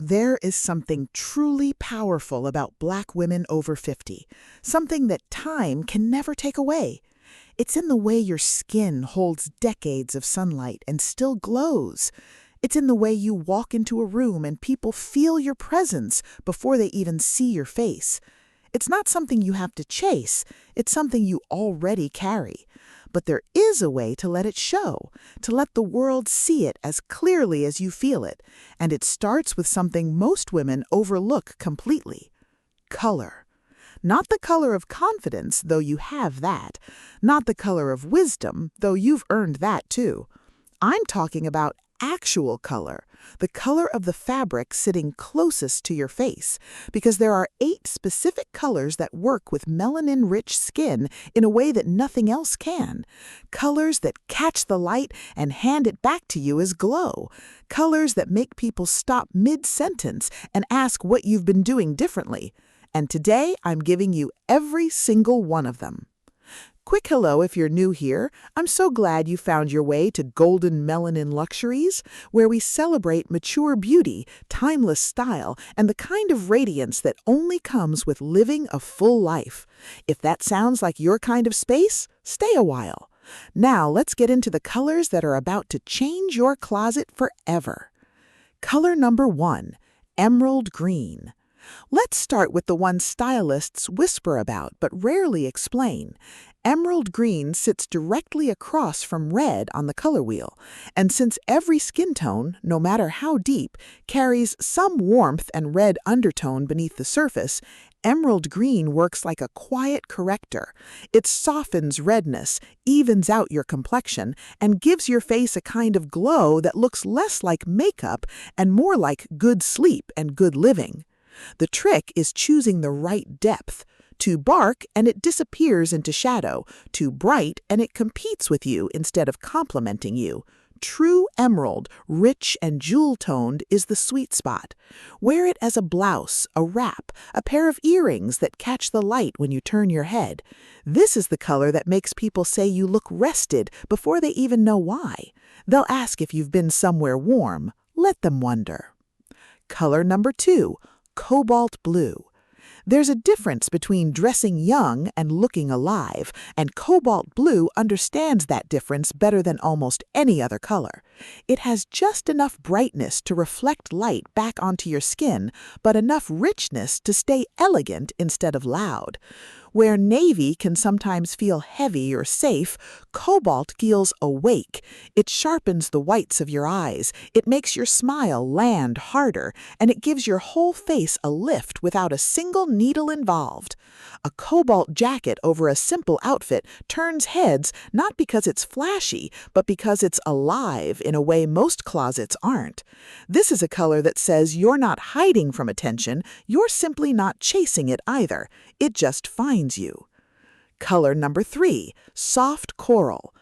There is something truly powerful about Black women over 50, something that time can never take away. It's in the way your skin holds decades of sunlight and still glows. It's in the way you walk into a room and people feel your presence before they even see your face. It's not something you have to chase, it's something you already carry. But there is a way to let it show, to let the world see it as clearly as you feel it. And it starts with something most women overlook completely: color. Not the color of confidence, though you have that. Not the color of wisdom, though you've earned that too. I'm talking about actual color, the color of the fabric sitting closest to your face, because there are 8 specific colors that work with melanin-rich skin in a way that nothing else can. Colors that catch the light and hand it back to you as glow. Colors that make people stop mid-sentence and ask what you've been doing differently. And today, I'm giving you every single one of them. Quick hello if you're new here. I'm so glad you found your way to Golden Melanin Luxuries, where we celebrate mature beauty, timeless style, and the kind of radiance that only comes with living a full life. If that sounds like your kind of space, stay a while. Now let's get into the colors that are about to change your closet forever. Color number 1, emerald green. Let's start with the one stylists whisper about but rarely explain. Emerald green sits directly across from red on the color wheel, and since every skin tone, no matter how deep, carries some warmth and red undertone beneath the surface, emerald green works like a quiet corrector. It softens redness, evens out your complexion, and gives your face a kind of glow that looks less like makeup and more like good sleep and good living. The trick is choosing the right depth. Too dark and it disappears into shadow. Too bright and it competes with you instead of complementing you. True emerald, rich and jewel-toned, is the sweet spot. Wear it as a blouse, a wrap, a pair of earrings that catch the light when you turn your head. This is the color that makes people say you look rested before they even know why. They'll ask if you've been somewhere warm. Let them wonder. Color number 2, cobalt blue. There's a difference between dressing young and looking alive, and cobalt blue understands that difference better than almost any other color. It has just enough brightness to reflect light back onto your skin, but enough richness to stay elegant instead of loud. Where navy can sometimes feel heavy or safe, cobalt feels awake. It sharpens the whites of your eyes, it makes your smile land harder, and it gives your whole face a lift without a single needle involved. A cobalt jacket over a simple outfit turns heads not because it's flashy, but because it's alive in a way most closets aren't. This is a color that says you're not hiding from attention, you're simply not chasing it either. It just finds you. Color number 3, soft coral.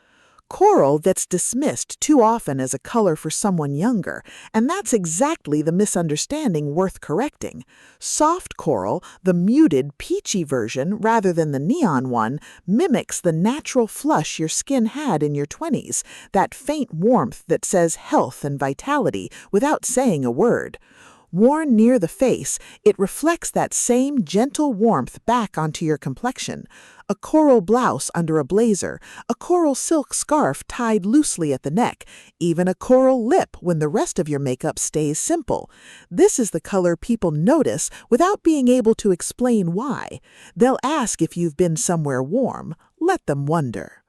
Coral that's dismissed too often as a color for someone younger, and that's exactly the misunderstanding worth correcting. Soft coral, the muted, peachy version rather than the neon one, mimics the natural flush your skin had in your 20s, that faint warmth that says health and vitality without saying a word. Worn near the face, it reflects that same gentle warmth back onto your complexion. A coral blouse under a blazer, a coral silk scarf tied loosely at the neck, even a coral lip when the rest of your makeup stays simple. This is the color people notice without being able to explain why. They'll ask if you've been somewhere warm. Let them wonder.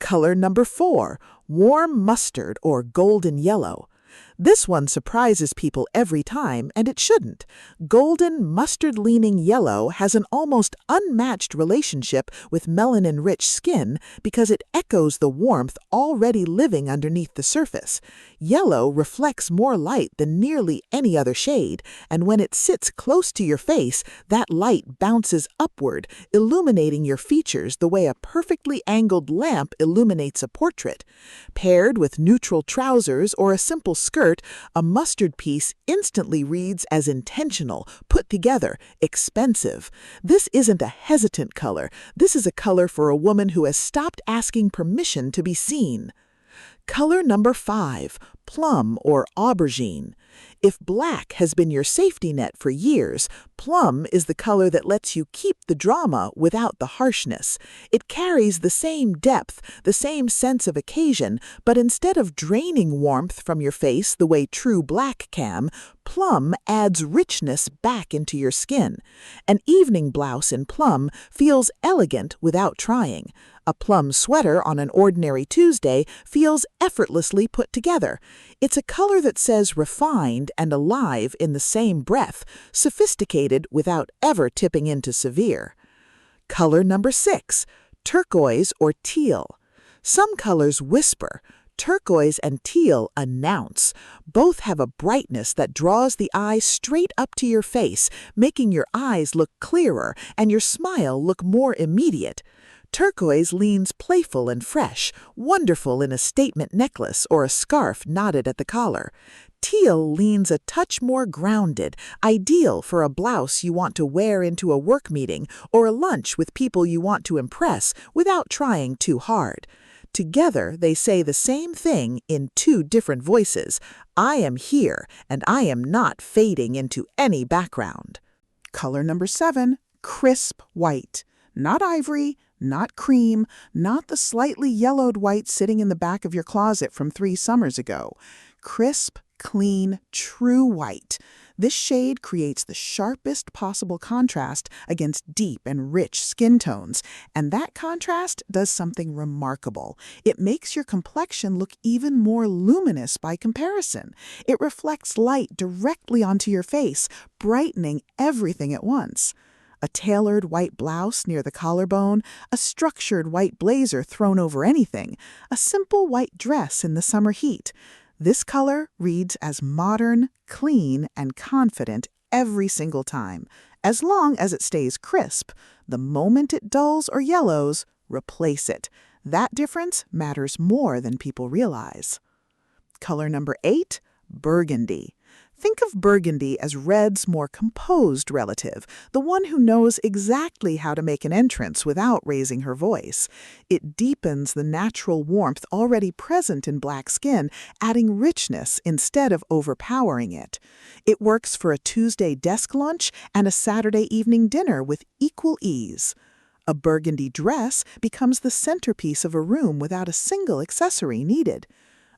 Color number 4, warm mustard or golden yellow. This one surprises people every time, and it shouldn't. Golden, mustard-leaning yellow has an almost unmatched relationship with melanin-rich skin because it echoes the warmth already living underneath the surface. Yellow reflects more light than nearly any other shade, and when it sits close to your face, that light bounces upward, illuminating your features the way a perfectly angled lamp illuminates a portrait. Paired with neutral trousers or a simple skirt, a mustard piece instantly reads as intentional, put together, expensive. This isn't a hesitant color. This is a color for a woman who has stopped asking permission to be seen. Color number 5, plum or aubergine. If black has been your safety net for years, plum is the color that lets you keep the drama without the harshness. It carries the same depth, the same sense of occasion, but instead of draining warmth from your face the way true black can, plum adds richness back into your skin. An evening blouse in plum feels elegant without trying. A plum sweater on an ordinary Tuesday feels effortlessly put together. It's a color that says refined and alive in the same breath, sophisticated without ever tipping into severe. Color number 6, turquoise or teal. Some colors whisper. Turquoise and teal announce. Both have a brightness that draws the eye straight up to your face, making your eyes look clearer and your smile look more immediate. Turquoise leans playful and fresh, wonderful in a statement necklace or a scarf knotted at the collar. Teal leans a touch more grounded, ideal for a blouse you want to wear into a work meeting or a lunch with people you want to impress without trying too hard. Together, they say the same thing in two different voices. I am here, and I am not fading into any background. Color number 7, crisp white. Not ivory, not cream, not the slightly yellowed white sitting in the back of your closet from 3 summers ago. Crisp, clean, true white. This shade creates the sharpest possible contrast against deep and rich skin tones, and that contrast does something remarkable. It makes your complexion look even more luminous by comparison. It reflects light directly onto your face, brightening everything at once. A tailored white blouse near the collarbone, a structured white blazer thrown over anything, a simple white dress in the summer heat. This color reads as modern, clean, and confident every single time, as long as it stays crisp. The moment it dulls or yellows, replace it. That difference matters more than people realize. Color number 8, burgundy. Think of burgundy as red's more composed relative, the one who knows exactly how to make an entrance without raising her voice. It deepens the natural warmth already present in black skin, adding richness instead of overpowering it. It works for a Tuesday desk lunch and a Saturday evening dinner with equal ease. A burgundy dress becomes the centerpiece of a room without a single accessory needed.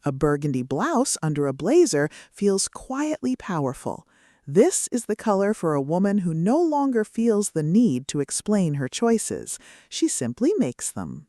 A burgundy blouse under a blazer feels quietly powerful. This is the color for a woman who no longer feels the need to explain her choices. She simply makes them.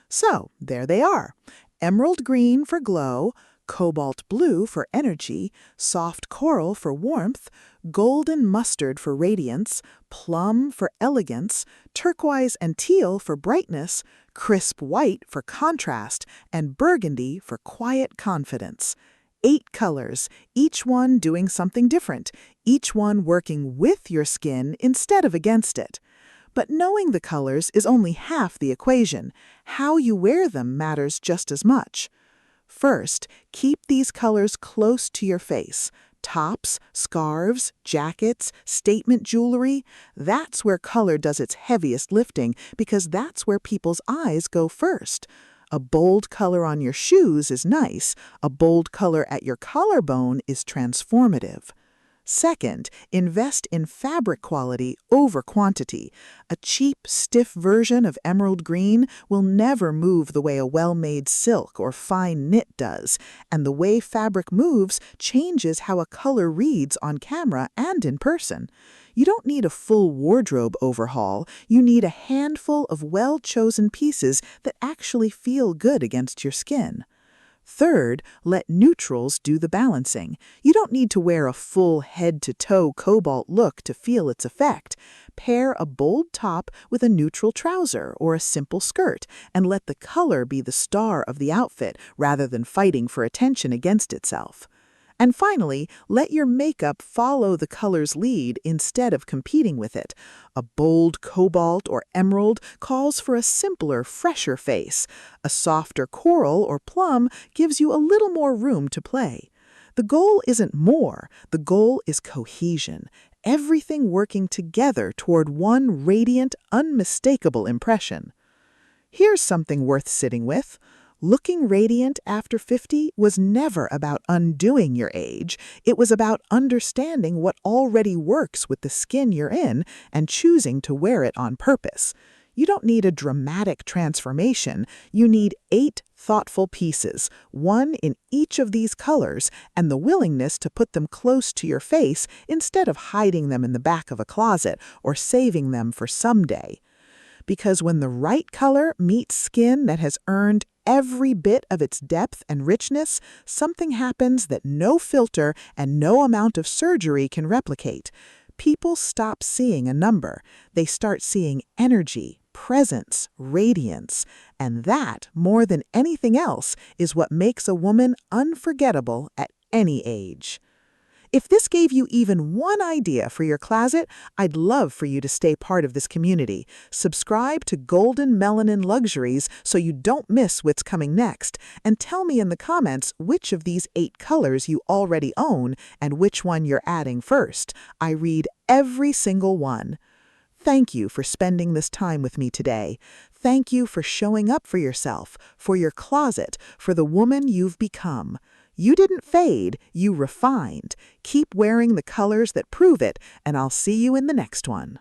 So, there they are. Emerald green for glow, cobalt blue for energy, soft coral for warmth, golden mustard for radiance, plum for elegance, turquoise and teal for brightness, crisp white for contrast, and burgundy for quiet confidence. 8 colors, each one doing something different, each one working with your skin instead of against it. But knowing the colors is only half the equation. How you wear them matters just as much. First, keep these colors close to your face. Tops, scarves, jackets, statement jewelry, that's where color does its heaviest lifting because that's where people's eyes go first. A bold color on your shoes is nice. A bold color at your collarbone is transformative. Second, invest in fabric quality over quantity. A cheap, stiff version of emerald green will never move the way a well-made silk or fine knit does, and the way fabric moves changes how a color reads on camera and in person. You don't need a full wardrobe overhaul. You need a handful of well-chosen pieces that actually feel good against your skin. Third, let neutrals do the balancing. You don't need to wear a full head-to-toe cobalt look to feel its effect. Pair a bold top with a neutral trouser or a simple skirt, and let the color be the star of the outfit rather than fighting for attention against itself. And finally, let your makeup follow the color's lead instead of competing with it. A bold cobalt or emerald calls for a simpler, fresher face. A softer coral or plum gives you a little more room to play. The goal isn't more, the goal is cohesion. Everything working together toward one radiant, unmistakable impression. Here's something worth sitting with. Looking radiant after 50 was never about undoing your age. It was about understanding what already works with the skin you're in and choosing to wear it on purpose. You don't need a dramatic transformation. You need 8 thoughtful pieces, one in each of these colors, and the willingness to put them close to your face instead of hiding them in the back of a closet or saving them for someday. Because when the right color meets skin that has earned every bit of its depth and richness, something happens that no filter and no amount of surgery can replicate. People stop seeing a number. They start seeing energy, presence, radiance. And that, more than anything else, is what makes a woman unforgettable at any age. If this gave you even one idea for your closet, I'd love for you to stay part of this community. Subscribe to Golden Melanin Luxuries so you don't miss what's coming next. And tell me in the comments which of these 8 colors you already own and which one you're adding first. I read every single one. Thank you for spending this time with me today. Thank you for showing up for yourself, for your closet, for the woman you've become. You didn't fade, you refined. Keep wearing the colors that prove it, and I'll see you in the next one.